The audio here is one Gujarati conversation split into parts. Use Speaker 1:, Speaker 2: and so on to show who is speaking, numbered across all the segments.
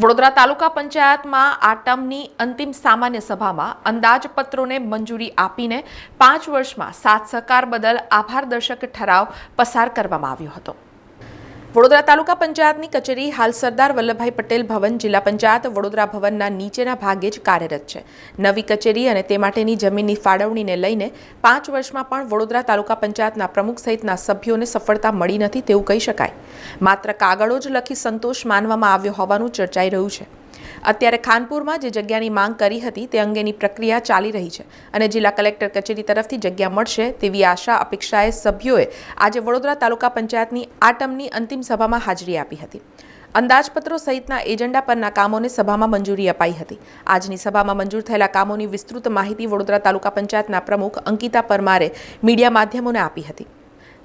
Speaker 1: વડોદરા તાલુકા પંચાયતમાં આ ટર્મની અંતિમ સામાન્ય સભામાં અંદાજપત્રોને મંજૂરી આપીને 5 વર્ષમાં સાથ સહકાર બદલ આભારદર્શક ઠરાવ પસાર કરવામાં આવ્યો હતો। વડોદરા તાલુકા પંચાયતની કચેરી હાલ સરદાર વલ્લભભાઈ પટેલ ભવન જિલ્લા પંચાયત વડોદરા ભવનના નીચેના ભાગે જ કાર્યરત છે। નવી કચેરી અને તે માટેની જમીનની ફાળવણીને લઈને 5 વર્ષમાં પણ વડોદરા તાલુકા પંચાયતના પ્રમુખ સહિતના સભ્યોને સફળતા મળી નથી તેવું કહી શકાય। માત્ર કાગળો જ લખી સંતોષ માનવામાં આવ્યો હોવાનું ચર્ચાઈ રહ્યું છે। અત્યારે ખાનપુરમાં જે જગ્યાની માંગ કરી હતી તે અંગેની પ્રક્રિયા ચાલી રહી છે અને જિલ્લા કલેક્ટર કચેરી તરફથી જગ્યા મળશે તેવી આશા અપેક્ષાએ સભ્યોએ આજે વડોદરા તાલુકા પંચાયતની આ ટર્મની અંતિમ સભામાં હાજરી આપી હતી। અંદાજપત્રો સહિતના એજન્ડા પરના કામોને સભામાં મંજૂરી અપાઈ હતી। આજની સભામાં મંજૂર થયેલા કામોની વિસ્તૃત માહિતી વડોદરા તાલુકા પંચાયતના પ્રમુખ અંકિતા પરમારે મીડિયા માધ્યમોને આપી હતી।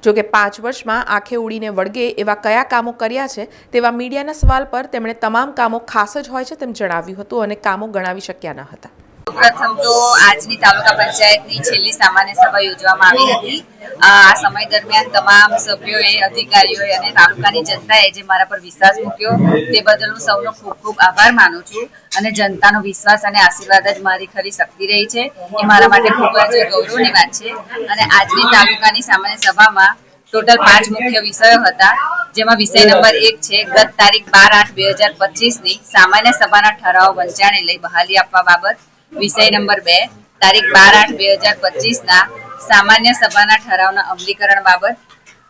Speaker 1: જોકે 5 વર્ષમાં આંખે ઉડીને વળગે એવા કયા કામો કર્યા છે તેવા મીડિયાના સવાલ પર તેમણે તમામ કામો ખાસ જ હોય છે તેમ જણાવ્યું હતું અને કામો ગણાવી શક્યા ન હતા।
Speaker 2: પ્રથમ તો આજની તાલુકા પંચાયતની છેલ્લી સામાન્ય સભા યોજવામાં આવી હતી। આ સમય દરમિયાન તમામ સભ્યોએ, અધિકારીઓએ અને તાલુકાની જનતાએ જે મારા પર વિશ્વાસ મૂક્યો તે બદલ હું સૌનો ખૂબ ખૂબ આભાર માનું છું અને જનતાનો વિશ્વાસ અને આશીર્વાદ જ મારી ખરી શક્તિ રહી છે એ મારા માટે ખૂબ જ ગૌરવની વાત છે। અને આજની તાલુકાની સામાન્ય સભામાં ટોટલ 5 મુખ્ય વિષયો હતા, જેમાં વિષય નંબર 1 છે ગત તારીખ 12/8/2025ની સામાન્ય સભાના ઠરાવ વંચાણે લઈ બહાલી આપવા બાબત। વિષય નંબર 2 તારીખ 12/8/2025ના સામાન્ય સભાના ઠરાવના અમલીકરણ બાબત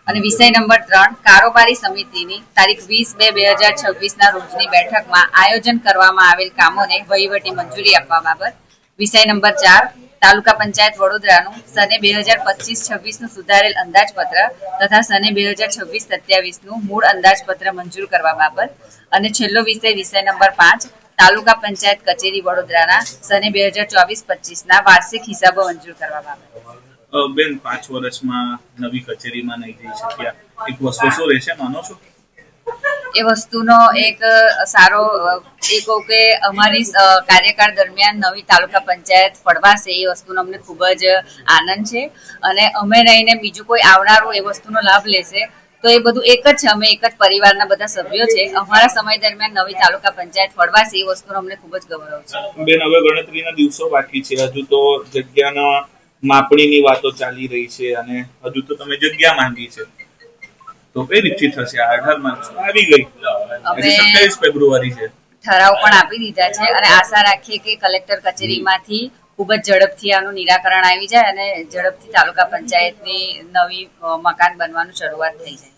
Speaker 2: અને વિષય નંબર 3 કારોબારી સમિતિની તારીખ 20/2/2026ના રોજની બેઠકમાં આયોજન કરવામાં આવેલ કામોને વહીવટી મંજૂરી આપવા બાબત। વિષય નંબર 4 તાલુકા પંચાયત વડોદરાનું સને 2025-26નું સુધારેલ અંદાજપત્ર તથા સને 2026-27નું મૂળ અંદાજપત્ર મંજૂર કરવા બાબત અને છેલ્લો વિષય નંબર 5 તાલુકા પંચાયત કચેરી વડોદરાના સને 2024-25ના વાર્ષિક હિસાબો મંજૂર કરવા બાબત।
Speaker 3: બેન 5 વર્ષમાં નવી કચેરીમાં નહીં જઈ શક્યા, એક વસ્તુ શું રહેશે માનો છો?
Speaker 2: એ વસ્તુનો એક સારો કે અમારી કાર્યકાળ દરમિયાન નવી તાલુકા પંચાયત ફળવાશે એ વસ્તુનો અમને ખૂબ જ આનંદ છે અને અમે રહીને બીજું કોઈ આવનારું એ વસ્તુનો લાભ લેશે તો એ બધું એક જ છે। અમે એક જ પરિવારના બધા સભ્યો છે। અમારા સમય દરમિયાન નવી તાલુકા પંચાયત ફળવાશે એ વસ્તુનો અમને ખૂબ જ ગૌરવ છે।
Speaker 3: બેન, હવે ગણતરીના દિવસો બાકી છે, હજુ તો જગ્યાના માપણીની વાતો ચાલી રહી છે અને હજુ તો તમે જગ્યા માંગી છે, તો કઈ રીતે થશે? 18 માર્ચ આવી ગઈ, આજે 27 ફેબ્રુઆરી છે,
Speaker 2: ઠરાવ પણ આપી દીધા છે અને આશા રાખીએ કે કલેક્ટર કચેરીમાંથી ખૂબ જ ઝડપથી આનું નિરાકરણ આવી જાય અને ઝડપથી તાલુકા પંચાયતની નવી મકાન બનવાનું શરૂઆત થઈ જાય।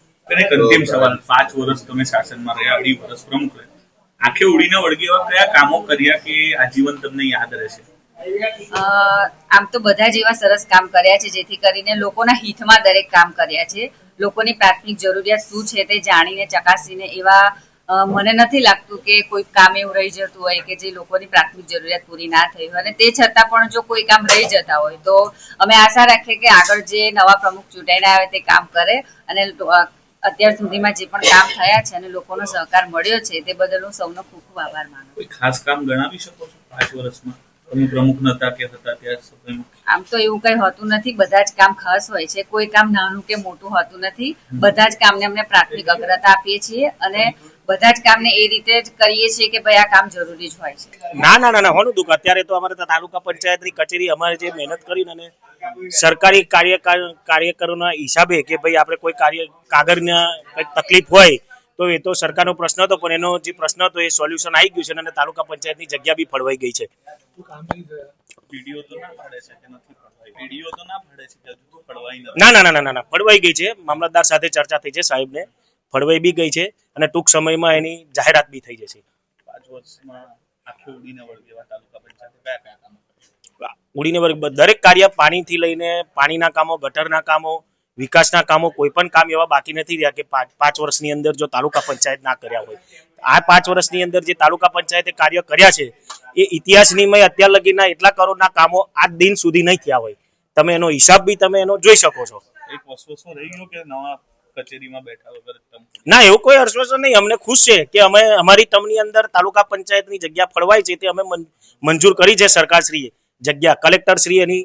Speaker 3: એક અંતિમ સવાલ, 5 વર્ષ તમે શાસનમાં રહ્યા, 2.5 વર્ષ પ્રમુખ રહ્યા, આંખે ઉડીને વળગે એવા કયા કામો કર્યા કે આજીવન તમને યાદ રહેશે?
Speaker 2: આમ તો બધા જ એવા સરસ કામ કર્યા છે જેથી કરીને લોકોના હિતમાં દરેક કામ કર્યા છે। લોકોની પ્રાથમિક જરૂરિયાત શું છે તે જાણીને ચકાસીને એવા મને નથી લાગતું કે કોઈ કામ એવું રહી જતું હોય કે જે લોકોની પ્રાથમિક જરૂરિયાત પૂરી ના થઈ હોય અને તે છતાં પણ જો કોઈ કામ રહી જતા હોય તો અમે આશા રાખીએ કે આગળ જે નવા પ્રમુખ ચૂંટાઈને આવે તે કામ કરે અને અત્યાર સુધીમાં જે પણ કામ થયા છે અને લોકોનો સહકાર મળ્યો છે તે બદલ હું સૌનો ખૂબ ખૂબ આભાર માનું।
Speaker 3: કોઈ ખાસ કામ ગણાવી શકો છો 5 વર્ષમાં તમે પ્રમુખ નતા કે હતા ત્યાં સમયમાં?
Speaker 2: આમ તો એવું કઈ હોતું નથી, બધા જ કામ ખાસ હોય છે, કોઈ કામ નાનું કે મોટું હોતું નથી। બધા જ કામને અમને પ્રાથમિક અગ્રતા આપીએ છીએ અને બધા જ કામને એ રીતે જ કરીએ છીએ કે ભાઈ આ કામ જરૂરી જ હોય છે।
Speaker 4: ના હોનું દુઃખ, અત્યારે તો અમારે તાલુકા પંચાયતની કચેરી અમારે જે મહેનત કરીને અને સરકારી કાર્યકરોના હિસાબે કે ભાઈ આપણે કોઈ કાગળના કંઈક તકલીફ હોય તો એ તો સરકારનો પ્રશ્ન હતો, પણ એનો જે પ્રશ્ન હતો એ સોલ્યુશન આવી ગયું છે અને તાલુકા પંચાયતની જગ્યા બી ફળવાઈ ગઈ છે। ના ફળવાઈ ગઈ છે, મામલતદાર સાથે ચર્ચા થઈ છે, સાહેબને ફળવાઈ બી ગઈ છે અને ટૂંક સમયમાં એની જાહેરાત બી થઈ જશે।
Speaker 3: 5 વર્ષમાં આંખે ઉડીને વળગે એવા તાલુકા પંચાયત કયા કામો?
Speaker 4: ઉડીને વળગે દરેક કાર્ય, પાણીથી લઈને પાણીના કામો, ગટરના કામો, વિકાસના કામો, કોઈ પણ કામ એવા બાકી નથી રહ્યા કે 5 વર્ષની અંદર જો તાલુકા પંચાયત ના કર્યા હોય। આ 5 વર્ષની અંદર જે તાલુકા પંચાયતે કાર્ય કર્યા છે એ ઇતિહાસની અત્યાર લગીના એટલા કરોડના કામો આજ દિન સુધી નહીં થયા હોય। તમે એનો હિસાબ બી તમે એનો જોઈ શકો છો।
Speaker 3: એક વસ્તુ શું રહી ગયું કે નવા કચેરીમાં બેઠા વગર
Speaker 4: ના, એવું કોઈ આશ્વાસન નહીં। અમને ખુશ છે કે અમે અમારી ટર્મની અંદર તાલુકા પંચાયતની જગ્યા ફળવાય છે તે અમે મંજૂર કરી છે સરકારશ્રીએ જગ્યા। કલેક્ટરશ્રી એની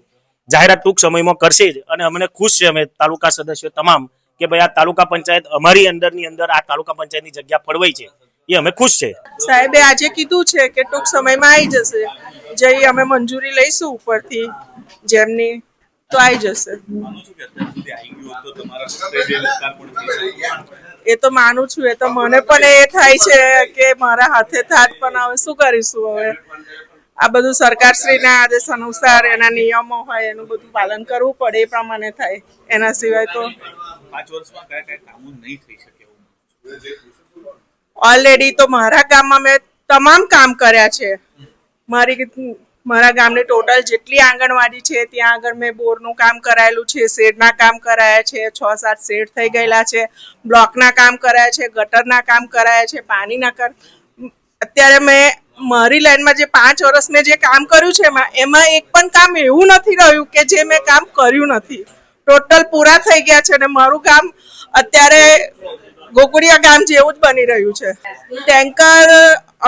Speaker 4: જાહેરાત ટૂંક સમયમાં કરશે જ અને અમને ખુશ છે અમે તાલુકા સદસ્યો તમામ કે ભાઈ આ તાલુકા પંચાયત અમારી અંદરની અંદર આ તાલુકા પંચાયતની જગ્યા ફળવાઈ છે એ અમે ખુશ છે.
Speaker 5: સાહેબે આજે કીધું છે કે ટૂંક સમયમાં આવી જશે. જઈ અમે મંજૂરી લઈશું ઉપરથી જેમની, તો આવી જશે.
Speaker 3: માનું છું કે અત્યાર સુધી આવી ગયું હોત તો તમારા સાથે જે લોકાર્પણ થઈ શકે.
Speaker 5: એ તો માનું છું, એ તો મને પણ એ થાય છે કે મારા હાથે થાત, પણ હવે શું કરીશું. હવે આ બધું સરકારશ્રીના આદેશ અનુસાર એના નિયમો હોય એનું બધું પાલન કરવું પડે, એ પ્રમાણે થાય. એના સિવાય તો
Speaker 3: 5 વર્ષમાં કયા કયા કામો નહીં થઈ શકે એવું?
Speaker 5: ઓલરેડી તો મારા ગામમાં મેં તમામ કામ કર્યા છે. મારા ગામની ટોટલ જેટલી આંગણવાડી છે ત્યાં આગળ મેં બોરનું કામ કરાયેલું છે, શેડના કામ કરાયા છે, 6-7 શેડ થઈ ગયેલા છે, બ્લોકના કામ કરાયા છે, ગટરના કામ કરાયા છે, પાણીના કામ. અત્યારે મેં મારી લાઈનમાં જે 5 વર્ષ મેં જે કામ કર્યું છે એમાં એક પણ કામ એવું નથી રહ્યું કે જે મેં કામ કર્યું નથી. ટોટલ પૂરા થઈ ગયા છે અને મારું કામ અત્યારે ગોકુળિયા ગામ જેવું જ બની રહ્યું છે. ટેન્કર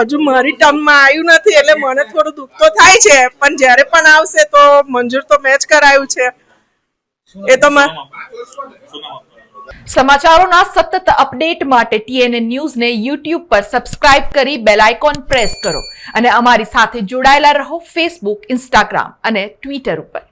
Speaker 5: હજુ મારી ટર્મમાં આવ્યું નથી એટલે મને થોડું દુઃખ તો થાય છે, પણ જ્યારે પણ આવશે તો મંજૂર તો મેં જ કરાયું છે. એ તો
Speaker 1: સમાચારોના સતત અપડેટ માટે TNN ન્યૂઝને YouTube પર સબસ્ક્રાઇબ કરી બેલ આઇકોન પ્રેસ કરો અને અમારી સાથે જોડાયેલા રહો Facebook, Instagram અને Twitter ઉપર.